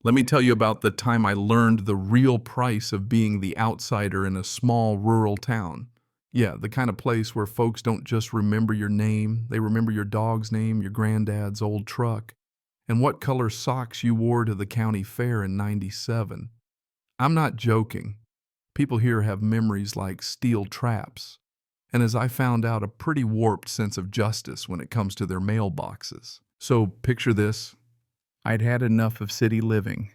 Let me tell you about the time I learned the real price of being the outsider in a small rural town. Yeah, the kind of place where folks don't just remember your name, they remember your dog's name, your granddad's old truck, and what color socks you wore to the county fair in '97. I'm not joking. People here have memories like steel traps, and as I found out, a pretty warped sense of justice when it comes to their mailboxes. So picture this. I'd had enough of city living.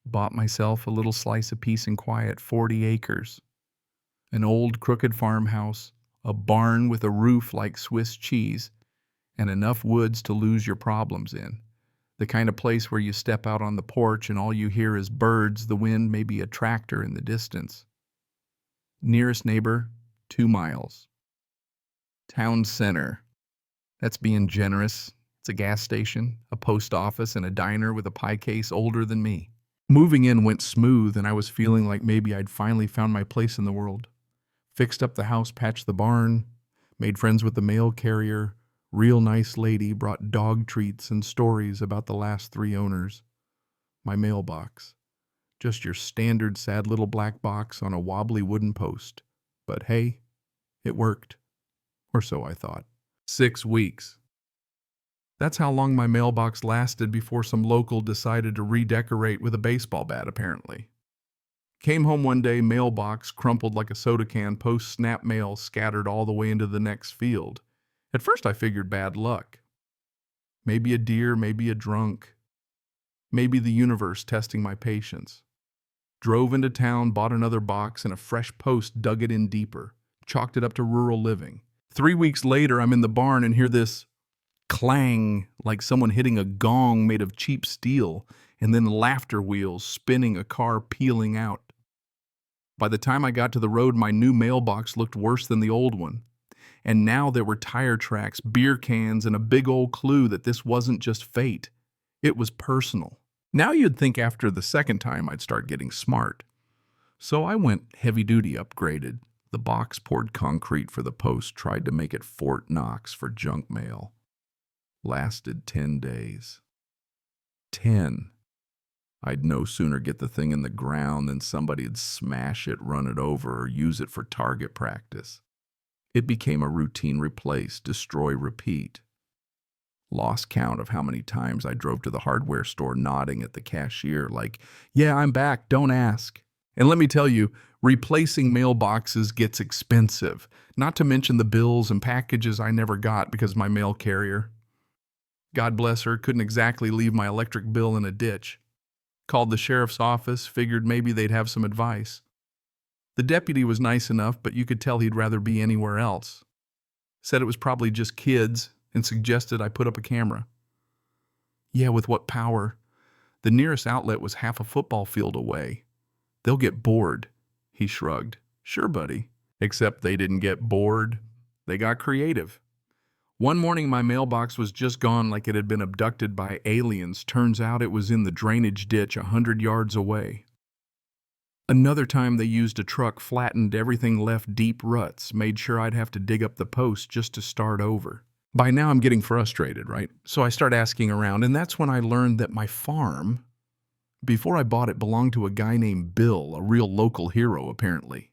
Bought myself a little slice of peace and quiet, 40 acres. An old crooked farmhouse, a barn with a roof like Swiss cheese, and enough woods to lose your problems in. The kind of place where you step out on the porch and all you hear is birds, the wind, maybe a tractor in the distance. Nearest neighbor, 2 miles. Town center. That's being generous. It's a gas station, a post office, and a diner with a pie case older than me. Moving in went smooth, and I was feeling like maybe I'd finally found my place in the world. Fixed up the house, patched the barn, made friends with the mail carrier. Real nice lady, brought dog treats and stories about the last 3 owners. My mailbox. Just your standard sad little black box on a wobbly wooden post. But hey, it worked. Or so I thought. 6 weeks. That's how long my mailbox lasted before some local decided to redecorate with a baseball bat, apparently. Came home one day, mailbox crumpled like a soda can, post-snap mail scattered all the way into the next field. At first I figured bad luck. Maybe a deer, maybe a drunk. Maybe the universe testing my patience. Drove into town, bought another box, and a fresh post dug it in deeper. Chalked it up to rural living. 3 weeks later, I'm in the barn and hear this clang, like someone hitting a gong made of cheap steel, and then laughter wheels spinning, a car peeling out. By the time I got to the road, my new mailbox looked worse than the old one. And now there were tire tracks, beer cans, and a big old clue that this wasn't just fate. It was personal. Now you'd think after the second time I'd start getting smart. So I went heavy-duty upgraded. The box poured concrete for the post, tried to make it Fort Knox for junk mail. Lasted 10 days. 10. I'd no sooner get the thing in the ground than somebody'd smash it, run it over, or use it for target practice. It became a routine: replace, destroy, repeat. Lost count of how many times I drove to the hardware store nodding at the cashier like, "Yeah, I'm back, don't ask." And let me tell you, replacing mailboxes gets expensive, not to mention the bills and packages I never got because my mail carrier, God bless her, couldn't exactly leave my electric bill in a ditch. Called the sheriff's office, figured maybe they'd have some advice. The deputy was nice enough, but you could tell he'd rather be anywhere else. Said it was probably just kids and suggested I put up a camera. Yeah, with what power? The nearest outlet was half a football field away. They'll get bored, he shrugged. Sure, buddy. Except they didn't get bored. They got creative. One morning my mailbox was just gone like it had been abducted by aliens. Turns out it was in the drainage ditch 100 yards away. Another time they used a truck, flattened everything, left deep ruts, made sure I'd have to dig up the post just to start over. By now I'm getting frustrated, right? So I start asking around, and that's when I learned that my farm, before I bought it, belonged to a guy named Bill, a real local hero apparently.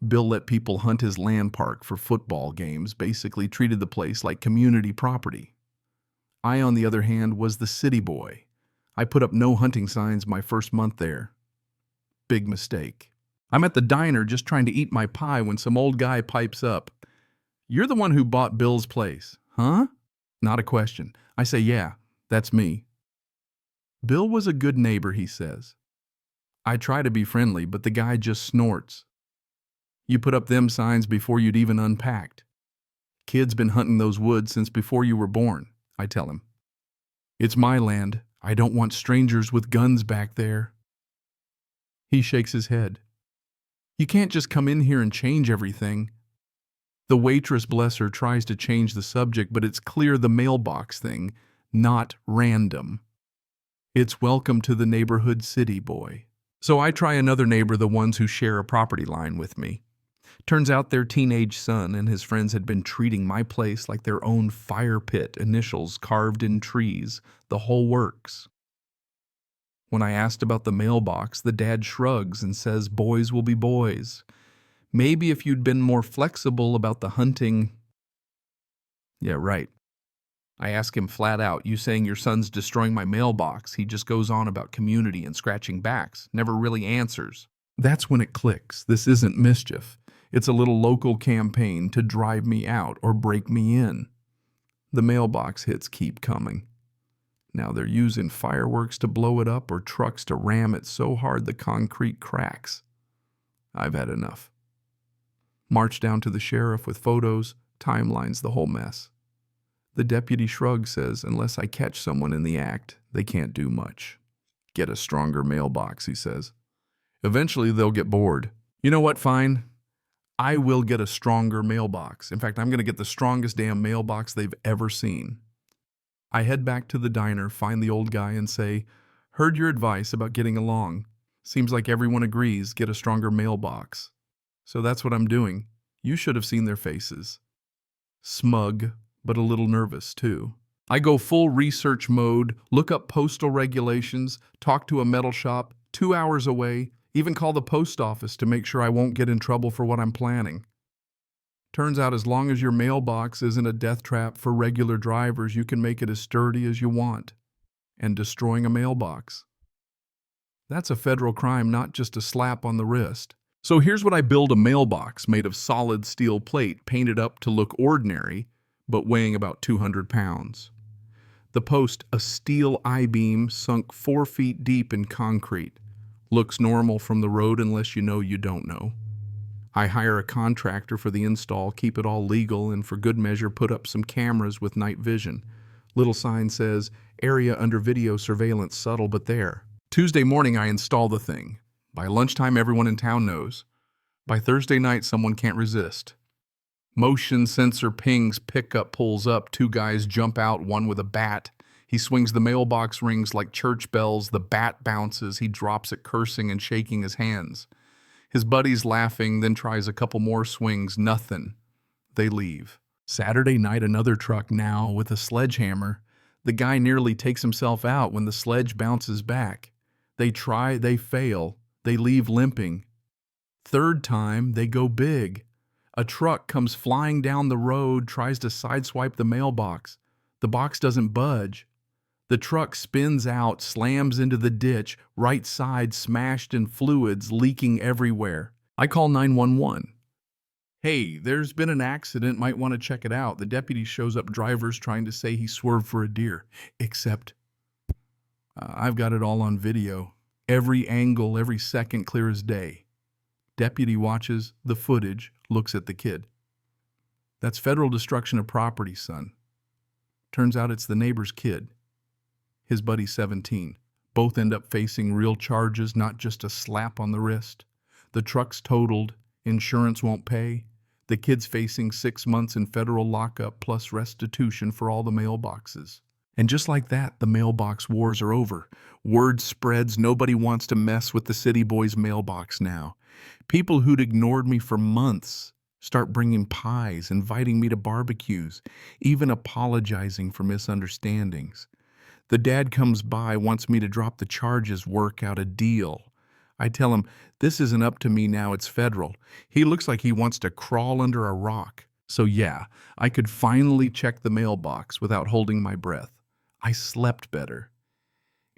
Bill let people hunt his land park for football games, basically treated the place like community property. I, on the other hand, was the city boy. I put up no hunting signs my first month there. Big mistake. I'm at the diner just trying to eat my pie when some old guy pipes up. "You're the one who bought Bill's place, huh?" Not a question. I say, "Yeah, that's me." Bill was a good neighbor, he says. I try to be friendly, but the guy just snorts. "You put up them signs before you'd even unpacked. Kid's been hunting those woods since before you were born," I tell him. "It's my land. I don't want strangers with guns back there." He shakes his head. "You can't just come in here and change everything." The waitress, bless her, tries to change the subject, but it's clear the mailbox thing, not random. It's welcome to the neighborhood city boy. So I try another neighbor, the ones who share a property line with me. Turns out their teenage son and his friends had been treating my place like their own fire pit, initials carved in trees, the whole works. When I asked about the mailbox, the dad shrugs and says boys will be boys. Maybe if you'd been more flexible about the hunting. Yeah, right. I ask him flat out, you saying your son's destroying my mailbox? He just goes on about community and scratching backs, never really answers. That's when it clicks. This isn't mischief. It's a little local campaign to drive me out or break me in. The mailbox hits keep coming. Now they're using fireworks to blow it up or trucks to ram it so hard the concrete cracks. I've had enough. March down to the sheriff with photos, timelines, the whole mess. The deputy shrugs, says, unless I catch someone in the act, they can't do much. Get a stronger mailbox, he says. Eventually they'll get bored. You know what, fine. I will get a stronger mailbox. In fact, I'm going to get the strongest damn mailbox they've ever seen. I head back to the diner, find the old guy, and say, heard your advice about getting along. Seems like everyone agrees, get a stronger mailbox. So that's what I'm doing. You should have seen their faces. Smug, but a little nervous, too. I go full research mode, look up postal regulations, talk to a metal shop 2 hours away, even call the post office to make sure I won't get in trouble for what I'm planning. Turns out as long as your mailbox isn't a death trap for regular drivers, you can make it as sturdy as you want. And destroying a mailbox, that's a federal crime, not just a slap on the wrist. So here's what I build: a mailbox made of solid steel plate, painted up to look ordinary, but weighing about 200 pounds. The post, a steel I-beam sunk 4 feet deep in concrete. Looks normal from the road unless you know you don't know. I hire a contractor for the install, keep it all legal, and for good measure put up some cameras with night vision. Little sign says, area under video surveillance, subtle but there. Tuesday morning I install the thing. By lunchtime everyone in town knows. By Thursday night someone can't resist. Motion sensor pings, pickup pulls up, 2 guys jump out, one with a bat. He swings the mailbox rings like church bells, the bat bounces, he drops it cursing and shaking his hands. His buddy's laughing, then tries a couple more swings, nothing. They leave. Saturday night, another truck now with a sledgehammer. The guy nearly takes himself out when the sledge bounces back. They try, they fail, they leave limping. Third time, they go big. A truck comes flying down the road, tries to sideswipe the mailbox. The box doesn't budge. The truck spins out, slams into the ditch, right side smashed in fluids, leaking everywhere. I call 911. Hey, there's been an accident, might want to check it out. The deputy shows up, drivers trying to say he swerved for a deer. Except, I've got it all on video. Every angle, every second, clear as day. Deputy watches the footage, looks at the kid. That's federal destruction of property, son. Turns out it's the neighbor's kid. His buddy's 17. Both end up facing real charges, not just a slap on the wrist. The truck's totaled, insurance won't pay. The kid's facing 6 months in federal lockup plus restitution for all the mailboxes. And just like that, the mailbox wars are over. Word spreads, nobody wants to mess with the city boy's mailbox now. People who'd ignored me for months start bringing pies, inviting me to barbecues, even apologizing for misunderstandings. The dad comes by, wants me to drop the charges, work out a deal. I tell him, this isn't up to me now, it's federal. He looks like he wants to crawl under a rock. So yeah, I could finally check the mailbox without holding my breath. I slept better.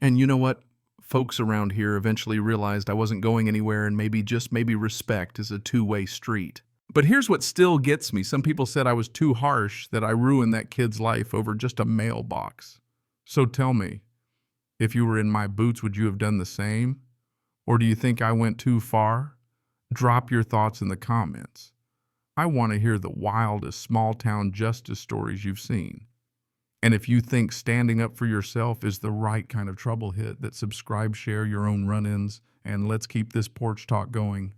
And you know what? Folks around here eventually realized I wasn't going anywhere, and maybe respect is a two-way street. But here's what still gets me. Some people said I was too harsh, that I ruined that kid's life over just a mailbox. So tell me, if you were in my boots, would you have done the same? Or do you think I went too far? Drop your thoughts in the comments. I want to hear the wildest small-town justice stories you've seen. And if you think standing up for yourself is the right kind of trouble hit, that subscribe, share your own run-ins, and let's keep this porch talk going.